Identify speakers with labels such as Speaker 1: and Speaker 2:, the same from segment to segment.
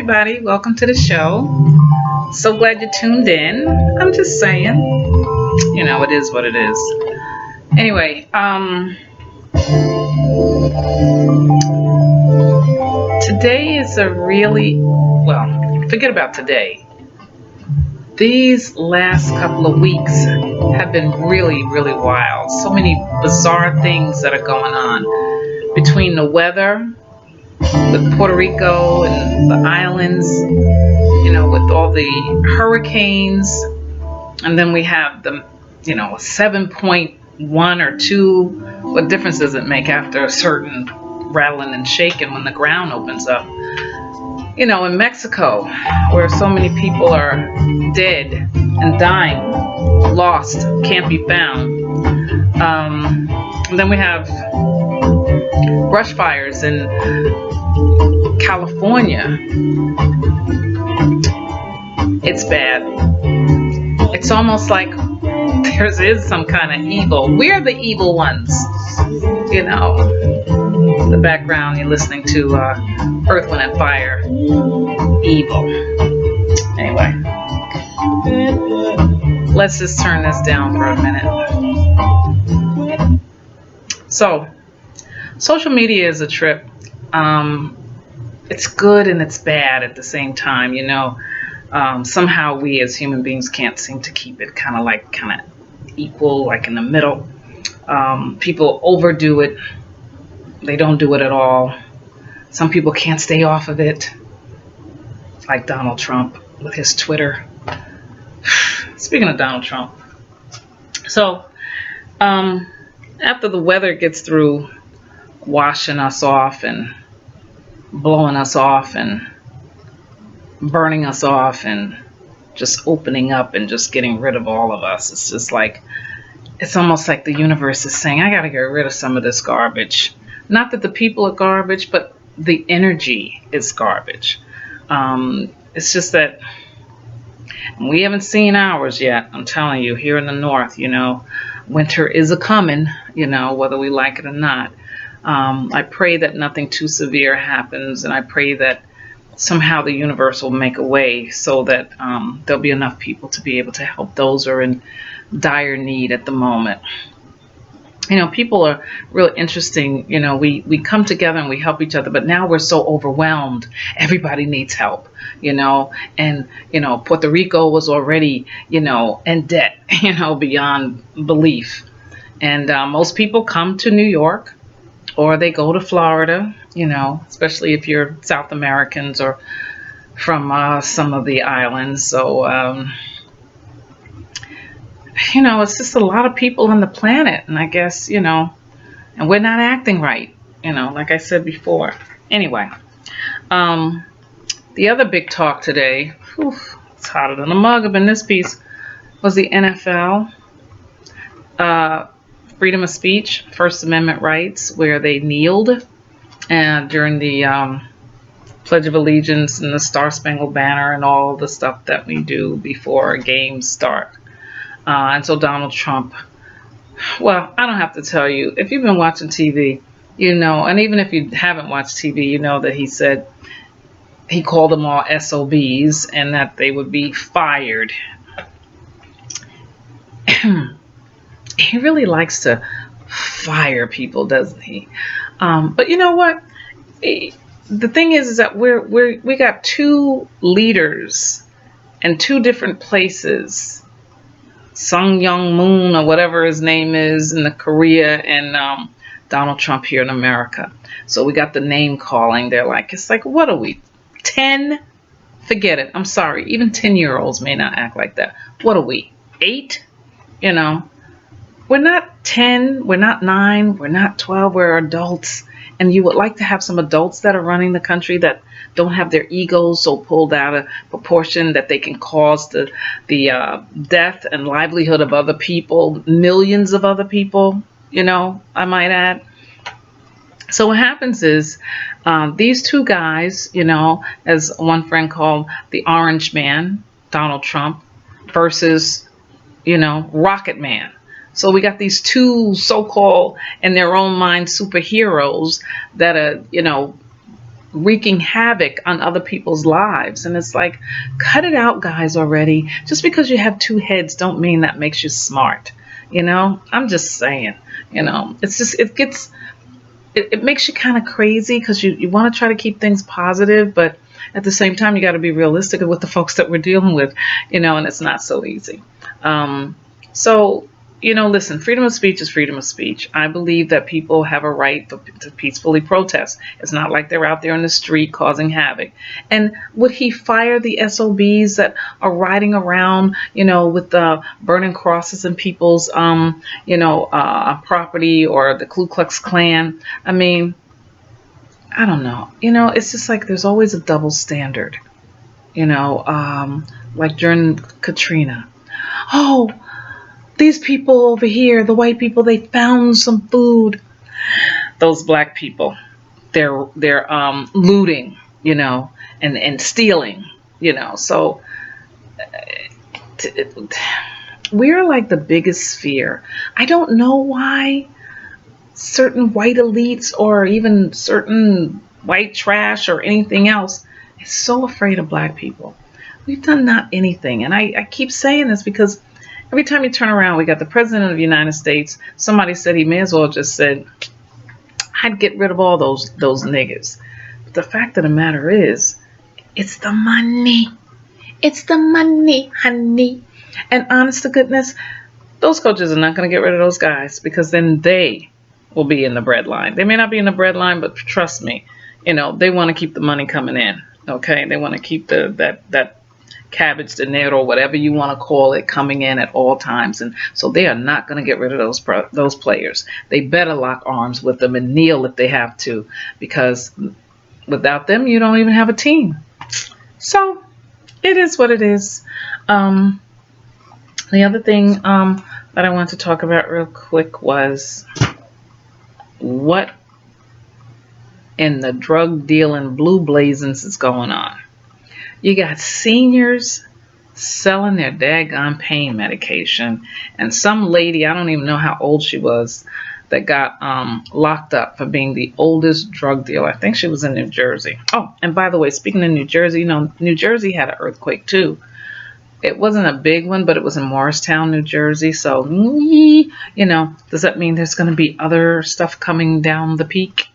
Speaker 1: everybody. Welcome to the show. So glad you tuned in. I'm just saying, it is what it is. Anyway, today is a really, forget about today. These last couple of weeks have been really, really wild. So many bizarre things that are going on between the weather with Puerto Rico and the islands, with all the hurricanes. And then we have the, 7.1 or 2. What difference does it make after a certain rattling and shaking when the ground opens up? In Mexico, where so many people are dead and dying, lost, can't be found. And then we have brush fires in California. It's bad. It's almost like there is some kind of evil. We're the evil ones. The background you're listening to Earth, Wind and Fire. Evil. Anyway, let's just turn this down for a minute. So, social media is a trip. It's good and it's bad at the same time. Somehow we as human beings can't seem to keep it kind of equal, like in the middle. People overdo it. They don't do it at all. Some people can't stay off of it, like Donald Trump with his Twitter. Speaking of Donald Trump, so after the weather gets through washing us off and blowing us off and burning us off and just opening up and just getting rid of all of us, it's just like, it's almost like the universe is saying, I got to get rid of some of this garbage. Not that the people are garbage, but the energy is garbage. It's just that we haven't seen ours yet. I'm telling you, here in the north, winter is a-coming, whether we like it or not. I pray that nothing too severe happens, and I pray that somehow the universe will make a way so that there'll be enough people to be able to help those who are in dire need at the moment. People are real interesting. We come together and we help each other, but now we're so overwhelmed. Everybody needs help, and, Puerto Rico was already, in debt, beyond belief. And most people come to New York or they go to Florida, especially if you're South Americans or from some of the islands. So, it's just a lot of people on the planet, and I guess, and we're not acting right, like I said before. Anyway, the other big talk today, it's hotter than a mug up in this piece, was the NFL, freedom of speech, First Amendment rights, where they kneeled during the Pledge of Allegiance and the Star Spangled Banner and all the stuff that we do before games start. And so Donald Trump, I don't have to tell you, if you've been watching TV, and even if you haven't watched TV, that he said, he called them all SOBs and that they would be fired. He really likes to fire people, doesn't he? But you know what? The thing is that we got two leaders in two different places. Sung Young Moon or whatever his name is in the Korea, and Donald Trump here in America. So we got the name calling. It's like, what are we, 10? Forget it. I'm sorry. Even 10-year-olds may not act like that. What are we, 8? We're not 10. We're not 9. We're not 12. We're adults. And you would like to have some adults that are running the country that don't have their egos so pulled out of proportion that they can cause the death and livelihood of other people, millions of other people, I might add. So what happens is these two guys, as one friend called the Orange Man, Donald Trump, versus, Rocket Man. So we got these two so-called, in their own mind, superheroes that are, wreaking havoc on other people's lives. And it's like, cut it out, guys, already. Just because you have two heads don't mean that makes you smart. I'm just saying, it's just, it makes you kind of crazy because you want to try to keep things positive, but at the same time, you got to be realistic with the folks that we're dealing with, and it's not so easy. So, listen, freedom of speech is freedom of speech. I believe that people have a right to peacefully protest. It's not like they're out there in the street causing havoc. And would he fire the SOBs that are riding around, with the burning crosses in people's, property, or the Ku Klux Klan? I mean, I don't know. It's just like there's always a double standard, like during Katrina. Oh, these people over here, the white people, they found some food. Those black people, they're looting, and stealing, So we're like the biggest fear. I don't know why certain white elites or even certain white trash or anything else is so afraid of black people. We've done not anything. And I keep saying this because every time you turn around, we got the president of the United States. Somebody said he may as well just said, I'd get rid of all those niggas. But the fact of the matter is, it's the money. It's the money, honey. And honest to goodness, those coaches are not going to get rid of those guys, because then they will be in the bread line. They may not be in the bread line, but trust me, they want to keep the money coming in. Okay, they want to keep that cabbage dinero, whatever you want to call it, coming in at all times. And so they are not going to get rid of those players. They better lock arms with them and kneel if they have to, because without them, you don't even have a team. So it is what it is. The other thing that I want to talk about real quick was what in the drug dealing blue blazings is going on. You got seniors selling their daggone pain medication, and some lady, I don't even know how old she was, that got locked up for being the oldest drug dealer. I think she was in New Jersey. Oh, and by the way, speaking of New Jersey, New Jersey had an earthquake too. It wasn't a big one, but it was in Morristown, New Jersey. So, does that mean there's going to be other stuff coming down the peak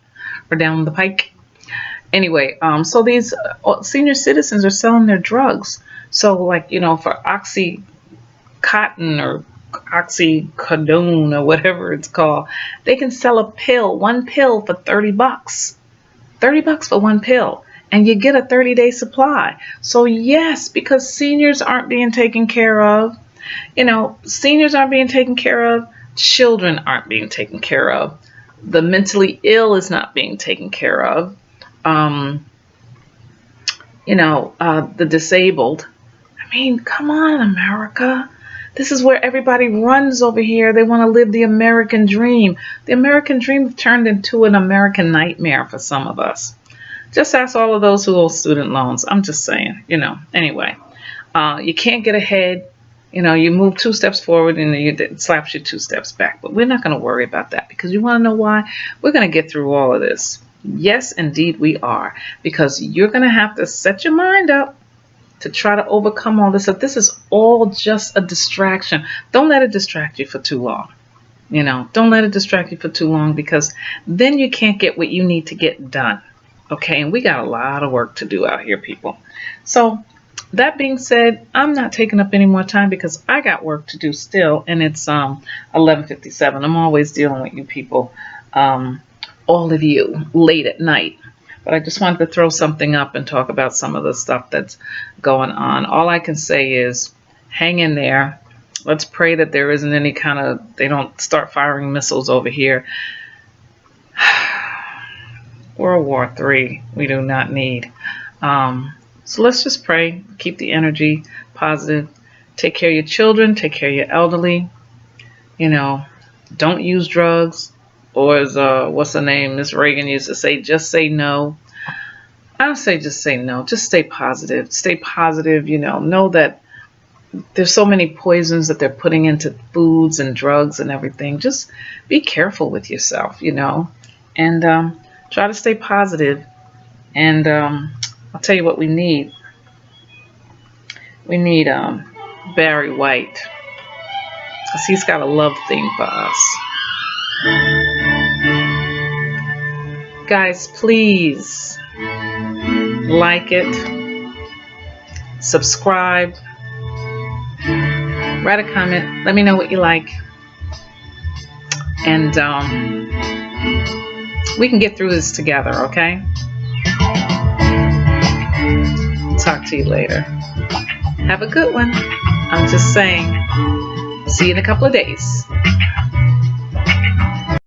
Speaker 1: or down the pike? Anyway, so these senior citizens are selling their drugs. So, like, for Oxycontin or Oxycodone or whatever it's called, they can sell one pill for $30. $30 for one pill. And you get a 30-day supply. So yes, because seniors aren't being taken care of, seniors aren't being taken care of, children aren't being taken care of, the mentally ill is not being taken care of, the disabled. I mean, come on, America. This is where everybody runs over here. They want to live the American dream. The American dream turned into an American nightmare for some of us. Just ask all of those who owe student loans. I'm just saying, Anyway, you can't get ahead. You move 2 steps forward and it slaps you 2 steps back. But we're not going to worry about that, because you want to know why? We're going to get through all of this. Yes, indeed we are. Because you're going to have to set your mind up to try to overcome all this stuff. This is all just a distraction. Don't let it distract you for too long. Don't let it distract you for too long, because then you can't get what you need to get done. Okay, and we got a lot of work to do out here, people. So that being said, I'm not taking up any more time because I got work to do still, and it's 11:57. I'm always dealing with you people, all of you, late at night. But I just wanted to throw something up and talk about some of the stuff that's going on. All I can say is hang in there. Let's pray that there isn't any they don't start firing missiles over here. World War III, we do not need. So let's just pray, keep the energy positive, take care of your children, take care of your elderly, don't use drugs, or as, what's her name, Miss Reagan used to say, just say no. I don't say just say no, just stay positive, know that there's so many poisons that they're putting into foods and drugs and everything. Just be careful with yourself, and try to stay positive And I'll tell you what we need. We need Barry White, because he's got a love theme for us. Guys, please like it, subscribe, write a comment, let me know what you like, and we can get through this together, okay? Talk to you later. Have a good one. I'm just saying. See you in a couple of days.